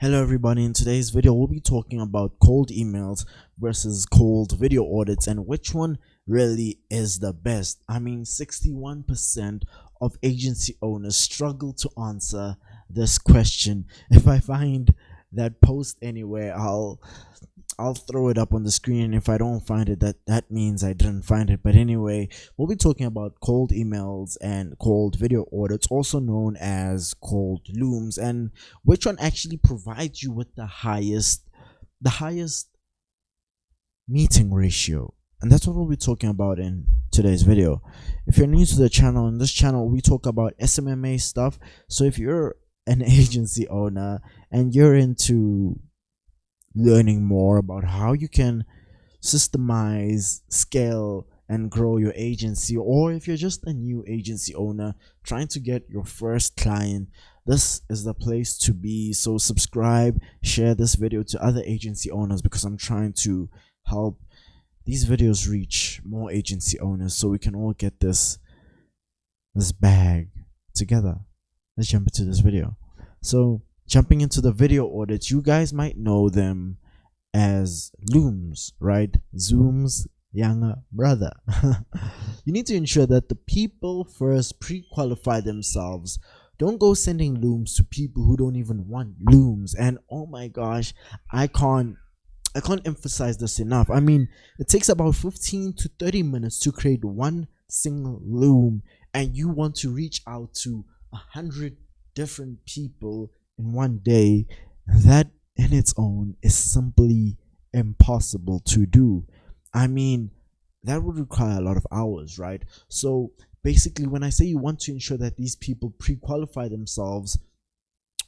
Hello everybody, in today's video we'll be talking about cold emails versus cold video audits and which one really is the best. 61% of agency owners struggle to answer this question. If I find that post anywhere, I'll throw it up on the screen. If I don't find it, that means I didn't find it. But anyway, we'll be talking about cold emails and cold video audits, also known as cold looms, and which one actually provides you with the highest meeting ratio. And that's what we'll be talking about in today's video. If you're new to the channel, in this channel we talk about SMMA stuff. So if you're an agency owner and you're into learning more about how you can systemize, scale, and grow your agency, or if you're just a new agency owner trying to get your first client, this is the place to be. So subscribe, share this video to other agency owners, because I'm trying to help these videos reach more agency owners so we can all get this bag together. Let's jump into this video. So jumping into the video audits, you guys might know them as looms, right? Zoom's younger brother. You need to ensure that the people first pre-qualify themselves. Don't go sending looms to people who don't even want looms. And oh my gosh, I can't emphasize this enough. It takes about 15 to 30 minutes to create one single loom, and you want to reach out to 100 different people in one day. That in its own is simply impossible to do. That would require a lot of hours, right? So basically, when I say you want to ensure that these people pre-qualify themselves,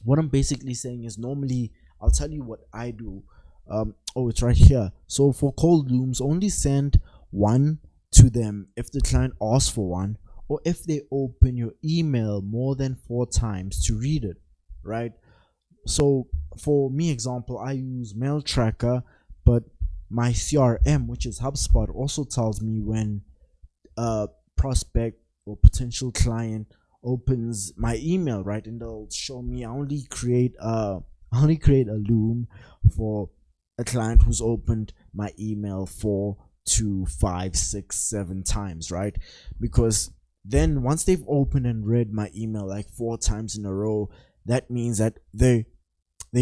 what I'm basically saying is, normally I'll tell you what I do. Oh, it's right here. So for cold looms, only send one to them if the client asks for one, or if they open your email more than 4 times to read it, right? So for me, example, I use Mail Tracker, but my CRM, which is HubSpot, also tells me when a prospect or potential client opens my email, right? And they'll show me I only create a loom for a client who's opened my email 4 to 5, 6, 7 times, right? Because then once they've opened and read my email like 4 times in a row, that means that they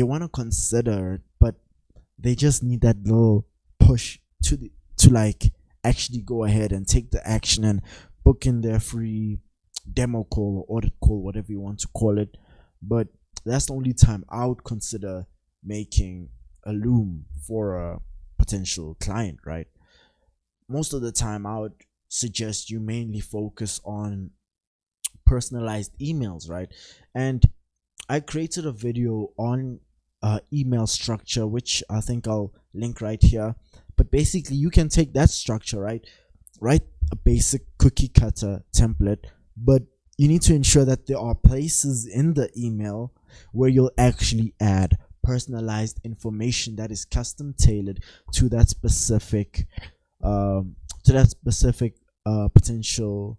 want to consider it, but they just need that little push to like actually go ahead and take the action and book in their free demo call or audit call, whatever you want to call it. But that's the only time I would consider making a loom for a potential client, right? Most of the time I would suggest you mainly focus on personalized emails, right? And I created a video on email structure, which I think I'll link right here. But basically, you can take that structure, right? Write a basic cookie cutter template, but you need to ensure that there are places in the email where you'll actually add personalized information that is custom tailored to that specific potential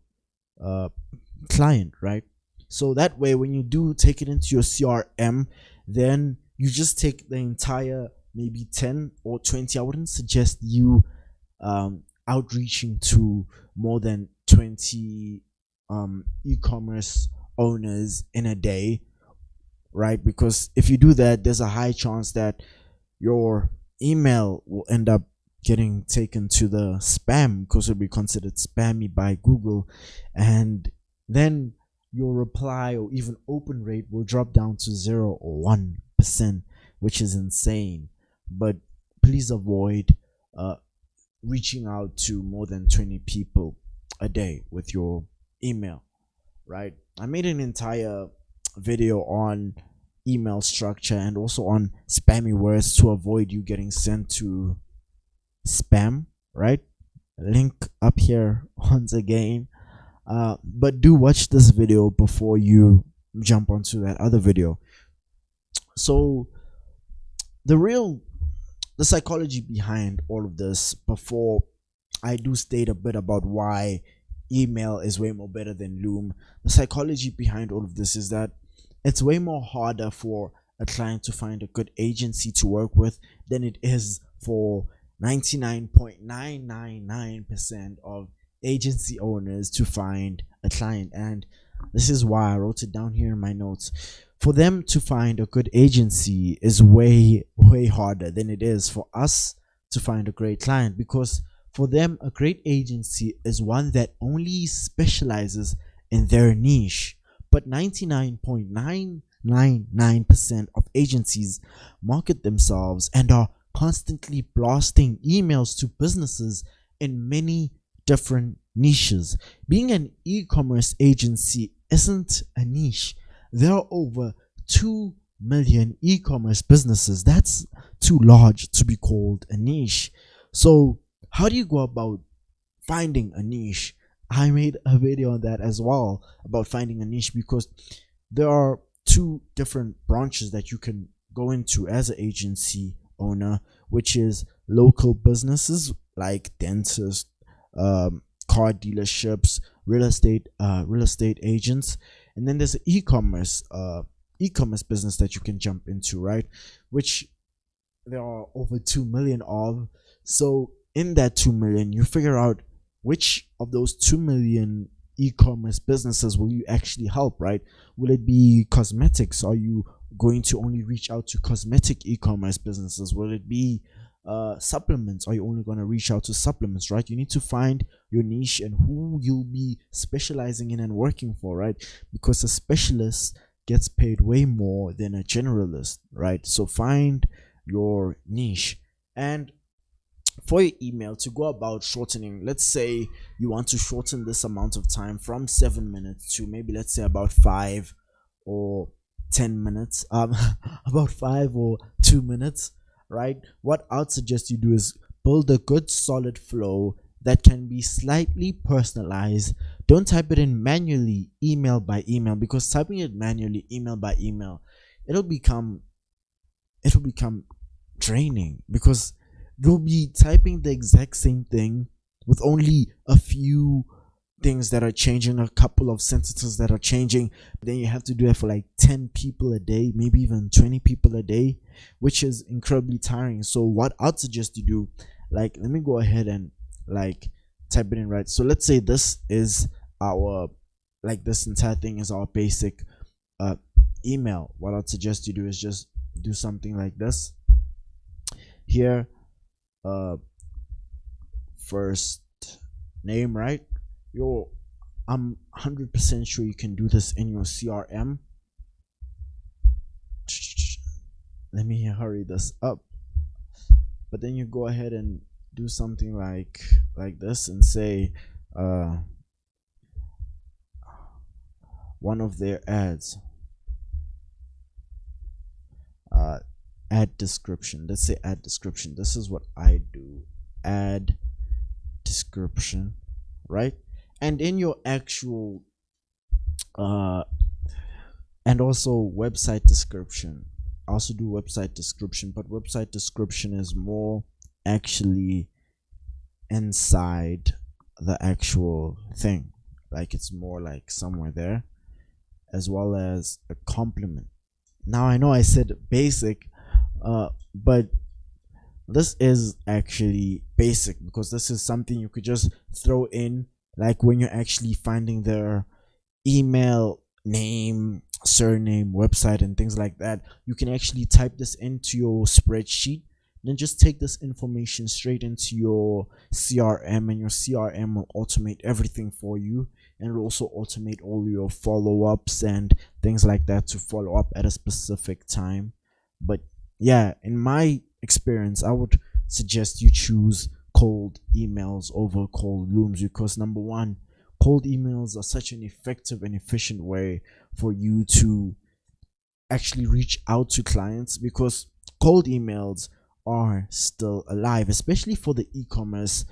client, right? So that way, when you do take it into your CRM, then you just take the entire maybe 10 or 20. I wouldn't suggest you outreaching to more than 20 e-commerce owners in a day, right? Because if you do that, there's a high chance that your email will end up getting taken to the spam, because it'll be considered spammy by Google, and then your reply or even open rate will drop down to 0 or 1%, which is insane. But please avoid reaching out to more than 20 people a day with your email, right? I made an entire video on email structure and also on spammy words to avoid you getting sent to spam, right? Link up here once again. But do watch this video before you jump onto that other video. So the psychology behind all of this, before I do state a bit about why email is way more better than Loom, the psychology behind all of this is that it's way more harder for a client to find a good agency to work with than it is for 99.999% of agency owners to find a client. And this is why I wrote it down here in my notes. For them to find a good agency is way harder than it is for us to find a great client, because for them a great agency is one that only specializes in their niche. But 99.999% of agencies market themselves and are constantly blasting emails to businesses in many different niches. Being an e-commerce agency isn't a niche. There are over 2 million e-commerce businesses. That's too large to be called a niche. So how do you go about finding a niche? I made a video on that as well, about finding a niche, because there are 2 different branches that you can go into as an agency owner, which is local businesses like dentists, car dealerships, real estate agents, and then there's an e-commerce business that you can jump into, right? Which there are over 2 million of. So in that 2 million, you figure out which of those 2 million e-commerce businesses will you actually help, right? Will it be cosmetics? Are you going to only reach out to cosmetic e-commerce businesses? Will it be supplements? Are you only going to reach out to supplements, right? You need to find your niche and who you'll be specializing in and working for, right? Because a specialist gets paid way more than a generalist, right? So find your niche. And for your email, to go about shortening, let's say you want to shorten this amount of time from 7 minutes to maybe, let's say, about 5 or 10 minutes, about 5 or 2 minutes, right? What I'd suggest you do is build a good solid flow that can be slightly personalized. Don't type it in manually, email by email, because typing it manually, email by email, it'll become draining, because you'll be typing the exact same thing with only a few things that are changing, a couple of sentences that are changing. Then you have to do it for like 10 people a day, maybe even 20 people a day, which is incredibly tiring. So what I'd suggest you do, like, let me go ahead and like type it in, right? So let's say this is our, like, this entire thing is our basic email. What I'd suggest you do is just do something like this here. First name, right? I'm 100% sure you can do this in your CRM. Let me hurry this up. But then you go ahead and do something like this and say one of their ads, ad description. Let's say ad description. This is what I do, ad description, right? And in your actual and also website description. I also do website description, but website description is more actually inside the actual thing, like it's more like somewhere there, as well as a compliment. Now I know I said basic, but this is actually basic, because this is something you could just throw in, like when you're actually finding their email, name, surname, website, and things like that. You can actually type this into your spreadsheet, then just take this information straight into your CRM, and your CRM will automate everything for you, and it'll also automate all your follow-ups and things like that to follow up at a specific time. But yeah, in my experience, I would suggest you choose cold emails over cold Looms, because number one, cold emails are such an effective and efficient way for you to actually reach out to clients, because cold emails are still alive, especially for the e-commerce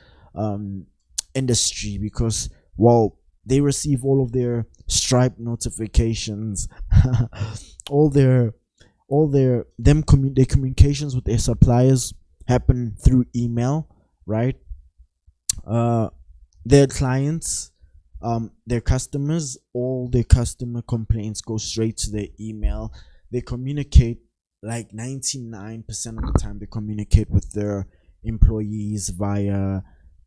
industry, because while they receive all of their Stripe notifications, their communications with their suppliers happen through email, right? Their clients, their customers, all their customer complaints go straight to their email. They communicate like 99% of the time they communicate with their employees via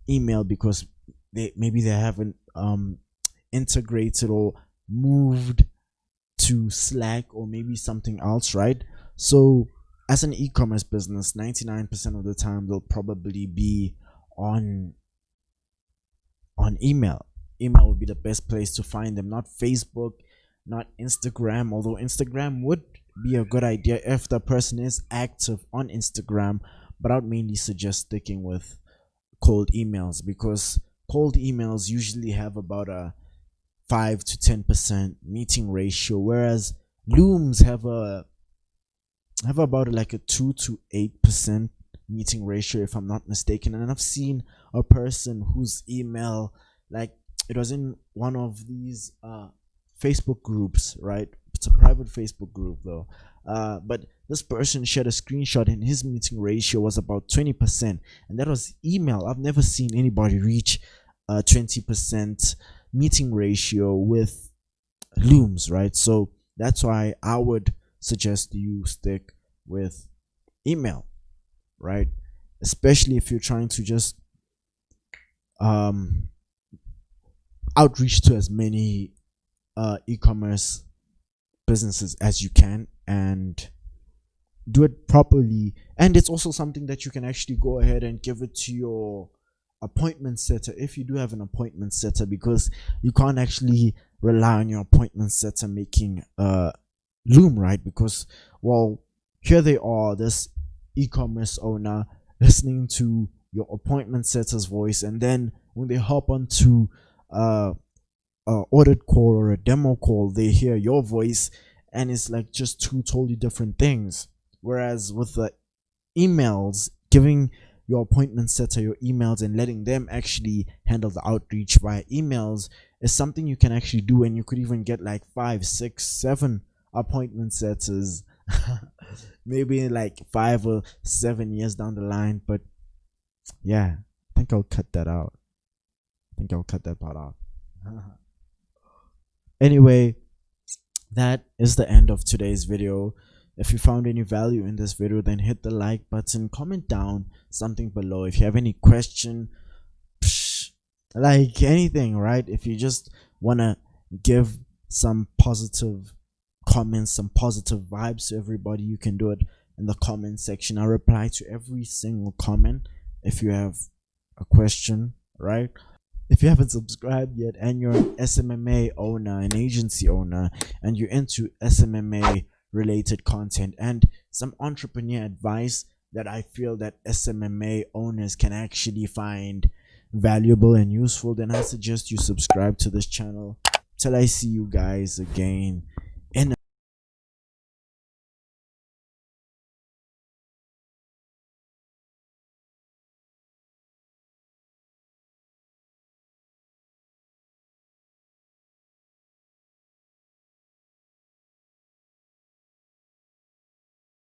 email, because maybe they haven't integrated or moved to Slack or maybe something else, right? So as an e-commerce business, 99% of the time they'll probably be on email. Email would be the best place to find them, not Facebook, not Instagram, although Instagram would be a good idea if the person is active on Instagram. But I'd mainly suggest sticking with cold emails, because cold emails usually have about a 5 to 10% meeting ratio, whereas Looms have about like a 2 to 8% meeting ratio, if I'm not mistaken. And I've seen a person whose email, like, it was in one of these Facebook groups, right? It's a private Facebook group though, but this person shared a screenshot and his meeting ratio was about 20%, and that was email. I've never seen anybody reach 20% meeting ratio with Looms, right? So that's why I would suggest you stick with email, right? Especially if you're trying to just outreach to as many e-commerce businesses as you can, and do it properly. And it's also something that you can actually go ahead and give it to your appointment setter, if you do have an appointment setter, because you can't actually rely on your appointment setter making Loom, right? Because, well, here they are, this e-commerce owner listening to your appointment setter's voice, and then when they hop onto audit call or a demo call, they hear your voice, and it's like just two totally different things. Whereas with the emails, giving your appointment setter your emails and letting them actually handle the outreach via emails is something you can actually do, and you could even get like 5, 6, 7 appointment setters maybe in like 5 or 7 years down the line. But yeah, I think I'll cut that out. I think I'll cut that part out. Anyway, that is the end of today's video. If you found any value in this video, then hit the like button, comment down something below if you have any question, like anything, right? If you just want to give some positive comments, some positive vibes to everybody, you can do it in the comment section. I reply to every single comment. If you have a question, right? If you haven't subscribed yet and you're an SMMA owner, an agency owner, and you're into SMMA related content and some entrepreneur advice that I feel that SMMA owners can actually find valuable and useful, then I suggest you subscribe to this channel. Till I see you guys again